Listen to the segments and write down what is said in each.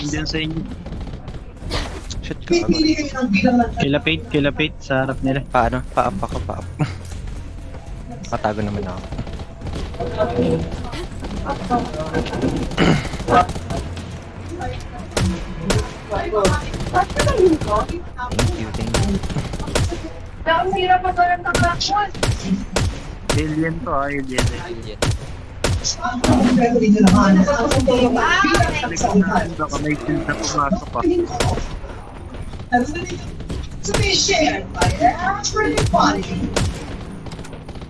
Diyan sa inyo. Shit, gago. Kilapit sa harap nila. Paano? Pa-up ako, pa-up. Patago naman ako. Thank you, thank you. Alien to alien. Alien. Baka may shield na pumasok pa.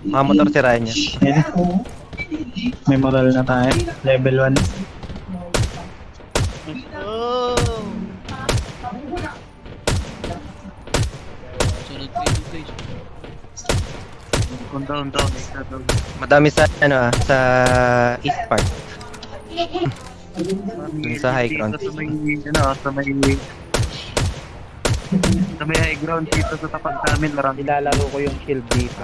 Mga motor sirahan niya. Ayun. May moral na tayo. Level 1. Oh! Sunod kayo guys. Down. Madami sa, sa east part. Sa high ground. Sa may high ground dito sa tapat namin. Marami. Nilalaro ko yung shield dito.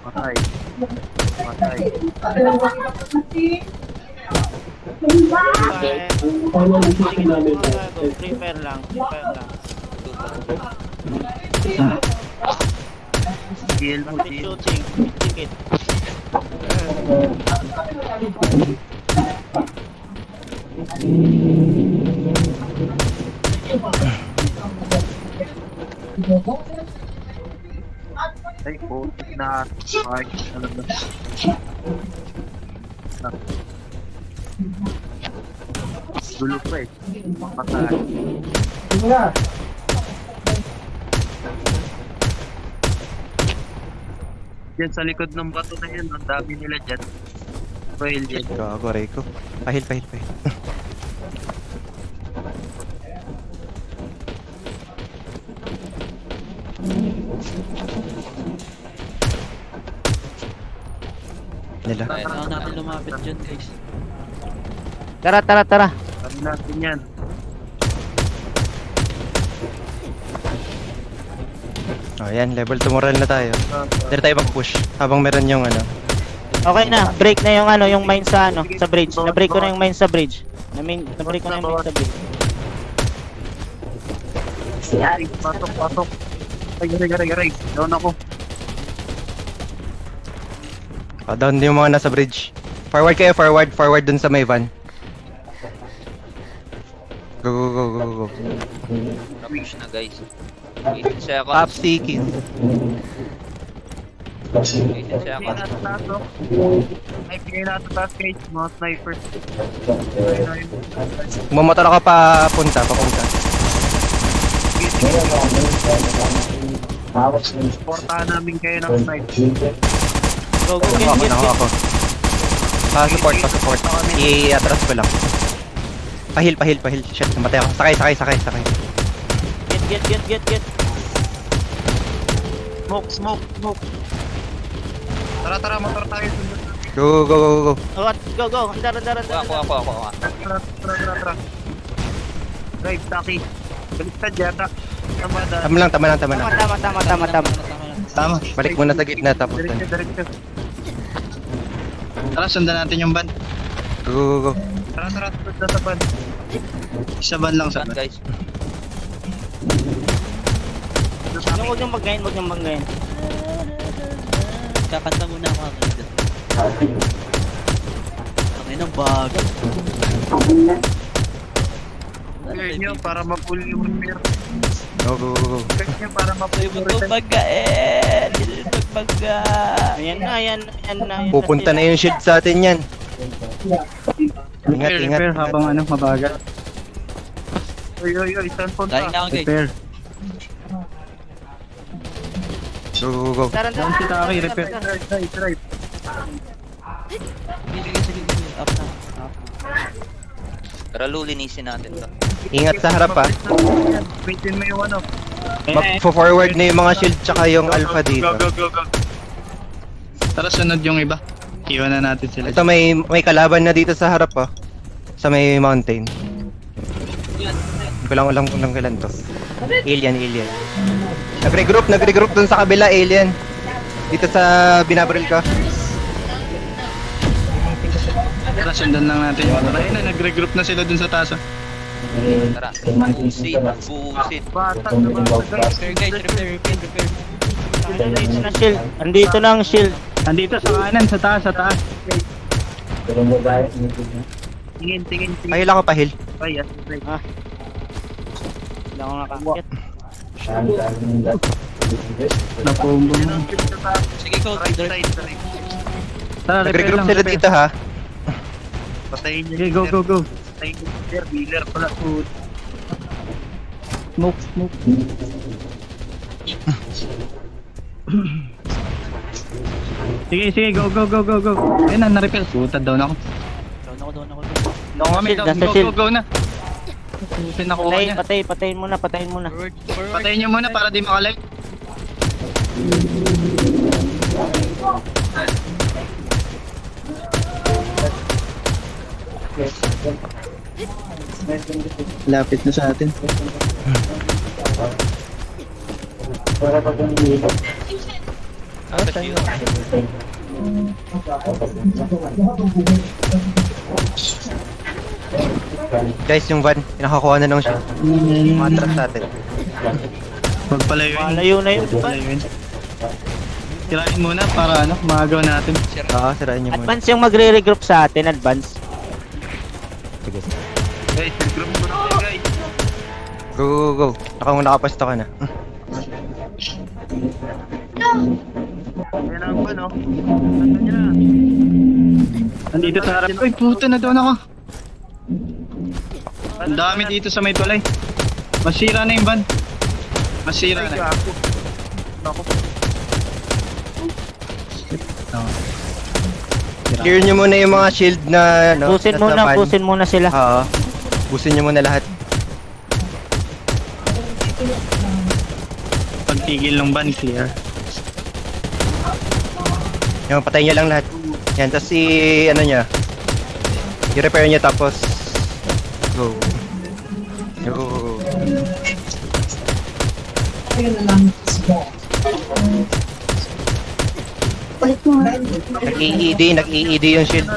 Patay. Prepare lang. GL mo, GL. Shooting. Ticket. Ay po, na park talaga. Dulo pa eh. Patay. Diyan sa likod ng bato na yun, ang dami nila dyan. Well, dyan. Gago, Reiko. Pahil. Nila. Kailangan natin lumapit dyan guys. Tara. Kami natin yan. Oh, yan. Level 2 moral na tayo. Dito tayo mag-push. Habang meron yung Okay na. Break na yung yung mine sa sa bridge. Na-break ko na yung mine sa bridge. Na-break ko na yung mine sa bridge. Patok. Ay, garay. Down ako. down yung mga nasa bridge. Forward kayo, forward dun sa may van. Go. Push na guys. 18 seconds. Top seeking. 18 seconds. Ay, pinay natin taas cage, mga sniper. Bumotor ako papunta. Supportahan namin kayo ng sniper. Go. Ako. Pa-support. I-atras ko lang. Pahil. Shit, namatay ako. Sakay. Get. Smoke. Tara, motor tayo. Go. Go. Andar. Ako. Tara. Drive, Taki. Baliktad yata. Tama lang. Tama. Balik muna sa gitna tapos. Diretso. Tara, sundan natin yung van. Go. Tara, sa ban. Isa van lang sa Saan van. guys? Huwag niyong magayin. Kakanta muna ako agad. Ang inang bago. Clear nyo para ma-pull yung repair. Go. Clear nyo para ma-pull yung repair. Magbagain! Ayan na. Pupunta na yung shield sa atin yan. Ingat. Repair habang mabagal. Oy, saan punta? Daling na ako guys. Repair. Go. Tara. Down si Taki, repair. Drive. Sige. Up na. Tara, lulinisin natin to. Ingat sa harap ha. Waitin mo yung Mag-forward na yung mga shield tsaka yung alpha dito. Go. Tara, sunod yung iba. Iwan na natin sila. Ito may kalaban na dito sa harap ha. Sa may mountain. Hindi ko lang alam kung kailan to. Alien. Nagregroup dun sa kabila, alien. Dito sa binabaril ka. Tara, sundan lang natin yung ano. Ayun na, nag-regroup na sila dun sa taas. ah. Tara. Buusin. Buusin. Batag na batag. Repair. Andito na shield. Andito na ang shield. Andito sa kanan, sa taas, sa taas. Tingin. Pahil ako, pahil. Ay, yes, right. Hindi ako nakakit. Napombo Yan na. ang kill sa taas. Sige, go. Right side, right. Tara, repair Nag-regroup lang. sila repair. dito ha. Patayin niyo. Okay, go, go, go. Patayin niyo. Healer pala. Smoke. Sige, go. Ayun na, na-repair. Sutad down ako. Down ako. Down kami, Shield, down. nasa shield. Go na. Pinakuha niya. Patayin muna. Patayin niyo muna para di makalight. Lapit na sa atin. Nasa shield. Guys, yung van, pinakakuha na lang siya. Matras natin. Magpalayuin. Malayo na yun. Palayuin. Tirahin muna para ano, maagaw natin. Oo, sirain niyo muna. Advance yung magre-regroup sa atin. Advance. Sige. Guys, nag-group mo na kayo, guys. Go. Nakapasto ka na. Yan ang ba, no? Ano niya? Andito sa harap. Uy, puta na doon ako. Ang dami dito sa may tulay. Masira na yung van. Masira Ay, na. gago. Ako. Clear niyo muna yung mga shield na ano, nasa van. Pusin muna sila. Oo. Busin niyo muna lahat. Pagtigil ng van, clear. Yung patayin niya lang lahat. Yan, tapos ano niya. I-repair niya tapos go. Nag-EED yung shield.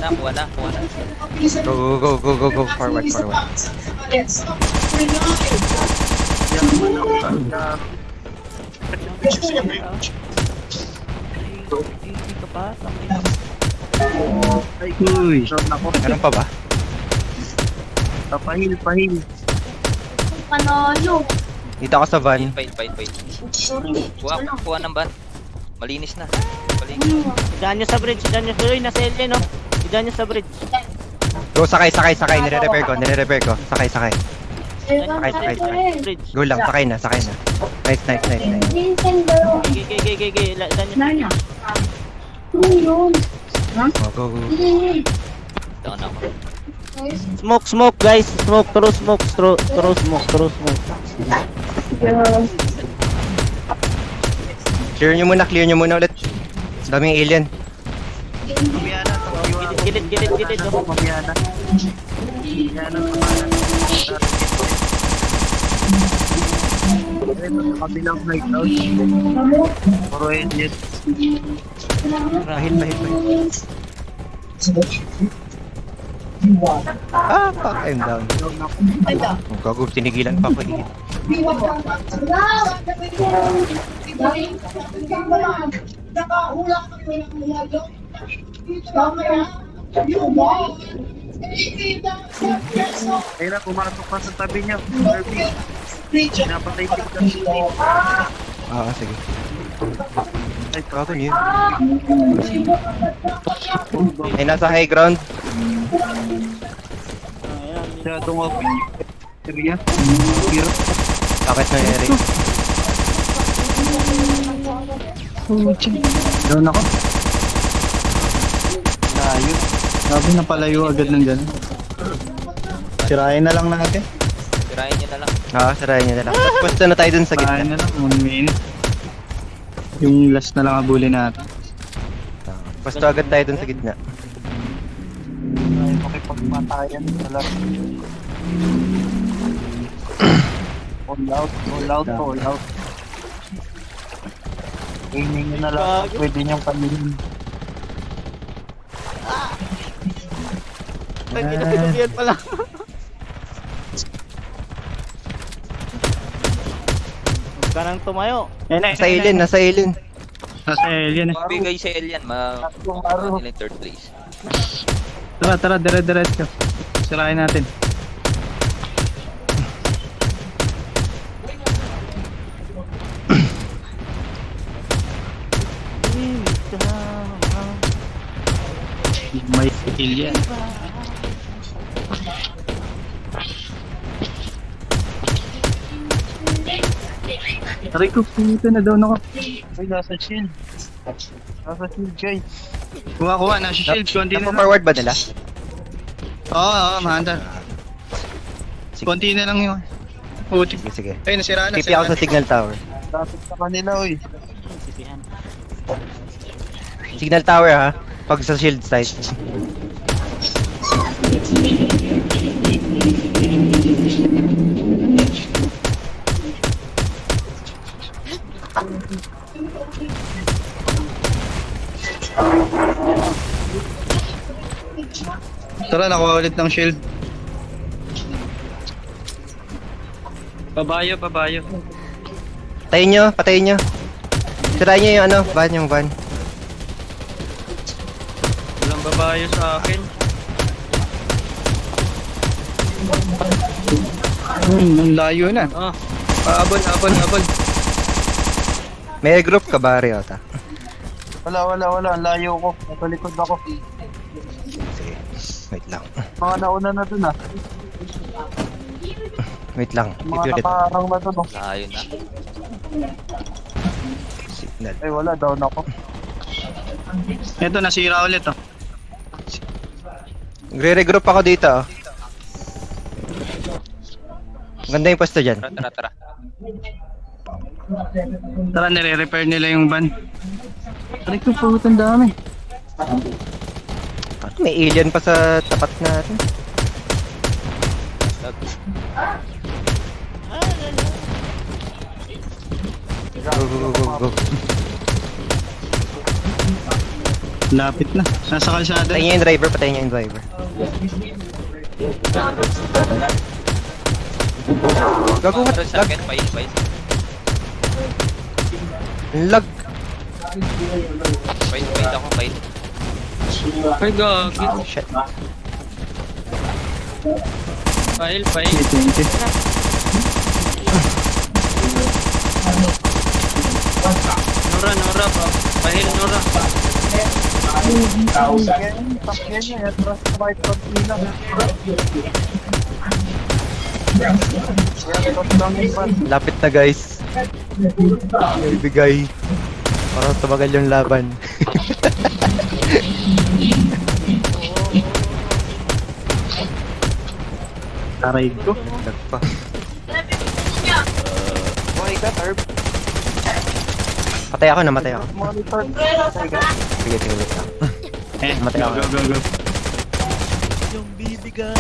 Kuha na. Go. Forward. Ay, Uy. down ako. Meron pa ba? Pahil. Panalo. Dito ako sa van. Fight. Kuha ng ban. Malinis na. Balik. Idaan nyo sa bridge. Uy, nasa LA, no? Idaan nyo sa bridge. Go, sakay. Nire-repair ko. Sakay. Bridge. Go lang, sakay na. Nice. Vincent Baro. Gay. Idaan nyo. Nana. Ano yun? Oh, go. Down ako. Smoke, guys. Throw smoke. Clear nyo muna ulit. Daming alien. Pamiyana. Gilid. Ako, pamiyana. Pamiyana sa kanan. Ito sa kabilang lighthouse. Puro engine. Pahil. Fuck, I'm down. Oh, gago, tinigilan pa ako eh. Ayun na, pumasok pa sa tabi niya. Kirby. Pinapatay tignan siya. Sige. Ay, gago niyo. Ay, nasa high ground. Masyadong open yung area. Hero. Bakit nangyari? Down ako. Layo. Sabi na palayo agad ng gano'n. Sirain na lang natin. Tirahin nyo na lang. Sarayin niya na lang. Tapos pwesto na tayo dun sa Sirain gitna. na lang, 1 minute. Yung last na lang abulin natin. Pwesto agad tayo dun sa gitna. Ay, makipagmatayan sa last. All out. Aiming nyo na lang. Pwede niyong pamilin. Ay, kinapitubihan pala. Huwag ka nang tumayo. Nasa alien, nasa alien. Nasa alien eh. Bigay sa Elian, Aro. nila yung third place. Tara, dire-diretso. Sirain natin. May alien. Aray ko, pinito na doon ako. Ay, nasa shield. Nasa shield, guys. Kuha, nasa shield. Konti na lang. Napa-forward ba nila? Oo, mahanda. Sige, Konti na lang yun. Puti. sige. Ay, nasira na. TP ako sa signal tower. Lapit sa kanila, oy. Sisihan. Signal tower ha. Pag sa shield side. Tara, nakuha ulit ng shield. Pabayo. Patayin nyo. Sirain nyo yung ano, yung van. Walang babayo sa akin. Ang layo na. Ah, Abon. May group ka ba, Riota? wala. Ang layo ko. Nakalikod ako. Sige, wait lang. Mga nauna na dun, ah. Wait lang, Mga review ulit. nakaharang na dun, oh. Layo na. Signal. Ay, wala. Down ako. Ito, nasira ulit oh. Re-regroup ako dito oh. Ganda yung pwesto dyan. Tara. Tara, nire-repair nila yung van. Aray ko, pagod ang dami. May alien pa sa tapat natin. Go. Lapit na. Nasa kalsada. Patayin niyo yung driver, Gago, Meron sa akin, pais. lag. Pait ako. Ay, gagi. Shit. File. 20. Nora pa. File, Nora. Takyan niya. Atras sa white top nila. Lapit na guys. Ibigay. Parang tumagal yung laban. Aray ko. Lag pa. Monitor, Herb. Namatay ako. Monitor. Sige, wait lang. Matay ako. Go. Yung bibigay.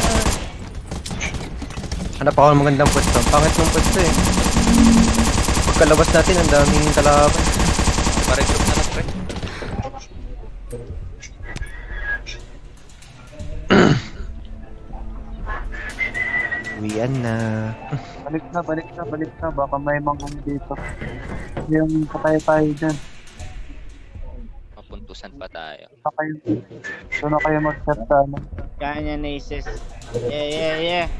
Hanap ako ng magandang pwesto. Pangit mong pwesto eh. Pagkalabas natin, ang daming kalaban. Pa-regroup na lang, pre. Uwian na. Balik na. Baka may mga dito. Yung patay tayo dyan. Mapuntusan pa tayo. Doon na kayo mag-set sa ano. Kanya na isis. Yeah.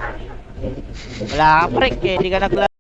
Wala ka pre, hindi ka nagla